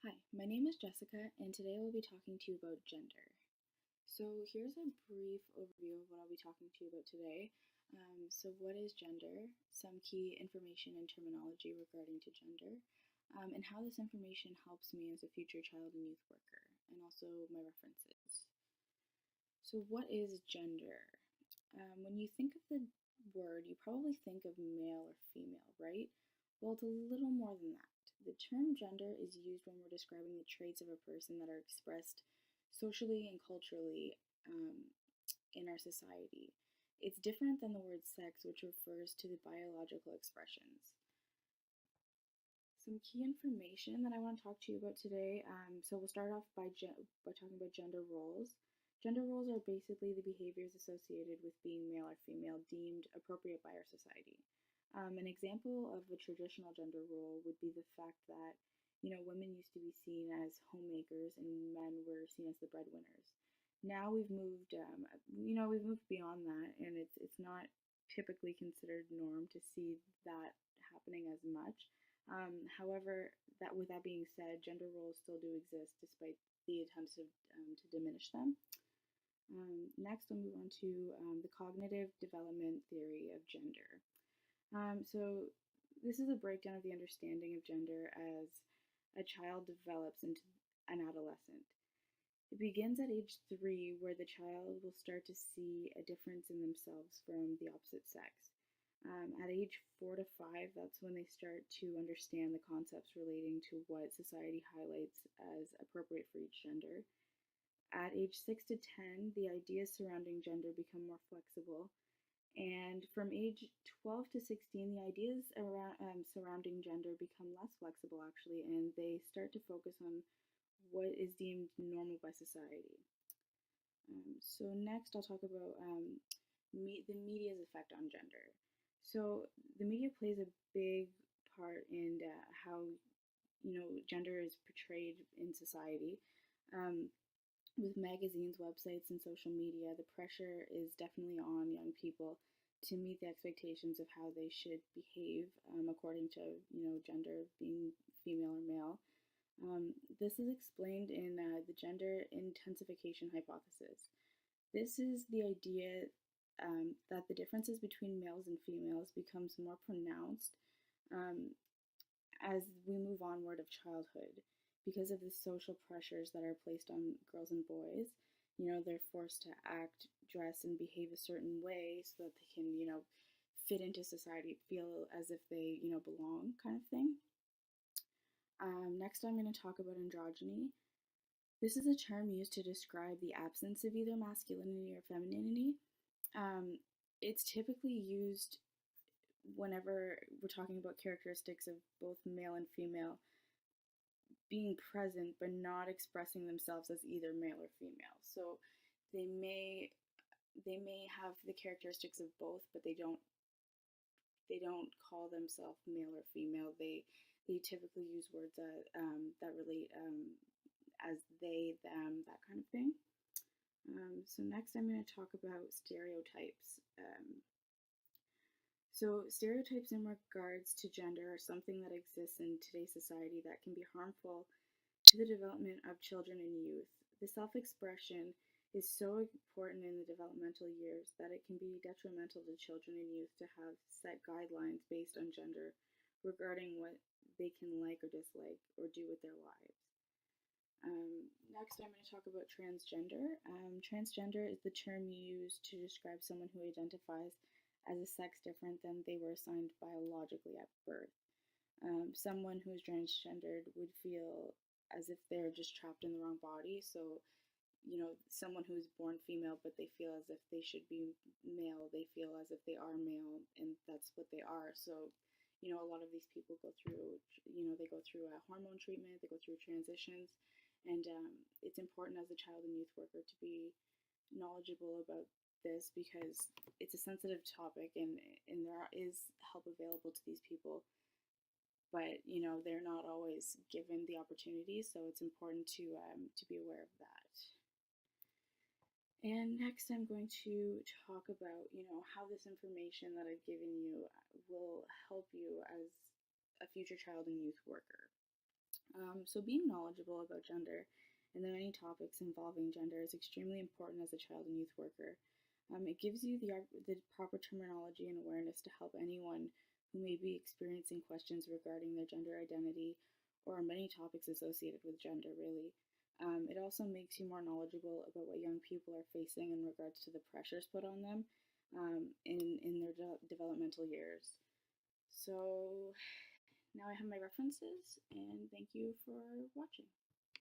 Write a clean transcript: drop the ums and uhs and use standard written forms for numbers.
Hi, my name is Jessica, and today I will be talking to you about gender. So, here's a brief overview of what I'll be talking to you about today. What is gender? Some key information and terminology regarding to gender, and how this information helps me as a future child and youth worker, and also my references. So, what is gender? When you think of the word, you probably think of male or female, right? Well, it's a little more than that. The term gender is used when we're describing the traits of a person that are expressed socially and culturally in our society. It's different than the word sex, which refers to the biological expressions. Some key information that I want to talk to you about today. We'll start off by talking about gender roles. Gender roles are basically the behaviors associated with being male or female deemed appropriate by our society. An example of a traditional gender role would be the fact that women used to be seen as homemakers and men were seen as the breadwinners. Now we've moved beyond that, and it's not typically considered norm to see that happening as much. However, with that being said, gender roles still do exist despite the attempts to diminish them. Next, we'll move on to the cognitive development theory of gender. This is a breakdown of the understanding of gender as a child develops into an adolescent. It begins at age 3, where the child will start to see a difference in themselves from the opposite sex. At age 4 to 5, that's when they start to understand the concepts relating to what society highlights as appropriate for each gender. At age 6 to 10, the ideas surrounding gender become more flexible. And from age 12 to 16, the ideas surrounding gender become less flexible, actually, and they start to focus on what is deemed normal by society. Next, I'll talk about the media's effect on gender. So the media plays a big part in how gender is portrayed in society. With magazines, websites, and social media, the pressure is definitely on young people to meet the expectations of how they should behave according to gender, being female or male. This is explained in the gender intensification hypothesis. This is the idea that the differences between males and females becomes more pronounced as we move onward of childhood because of the social pressures that are placed on girls and boys. They're forced to act, dress, and behave a certain way so that they can, fit into society, feel as if they, belong, kind of thing. Next, I'm going to talk about androgyny. This is a term used to describe the absence of either masculinity or femininity. It's typically used whenever we're talking about characteristics of both male and female being present but not expressing themselves as either male or female. So they may have the characteristics of both, but they don't call themselves male or female. They typically use words that relate as they, them, that kind of thing. Next I'm going to talk about stereotypes. Stereotypes in regards to gender are something that exists in today's society that can be harmful to the development of children and youth. The self-expression is so important in the developmental years that it can be detrimental to children and youth to have set guidelines based on gender regarding what they can like or dislike or do with their lives. Next, I'm going to talk about transgender. Transgender is the term used to describe someone who identifies as a sex different than they were assigned biologically at birth. Someone who is transgendered would feel as if they're just trapped in the wrong body. So, someone who is born female but they feel as if they should be male, they feel as if they are male, and that's what they are. So, a lot of these people go through, they go through a hormone treatment, they go through transitions, and it's important as a child and youth worker to be knowledgeable about this because it's a sensitive topic, and there is help available to these people, but they're not always given the opportunity, so it's important to be aware of that. And next I'm going to talk about how this information that I've given you will help you as a future child and youth worker. So being knowledgeable about gender and the many topics involving gender is extremely important as a child and youth worker. It gives you the proper terminology and awareness to help anyone who may be experiencing questions regarding their gender identity or many topics associated with gender, really. It also makes you more knowledgeable about what young people are facing in regards to the pressures put on them in their developmental years. So now I have my references, and thank you for watching.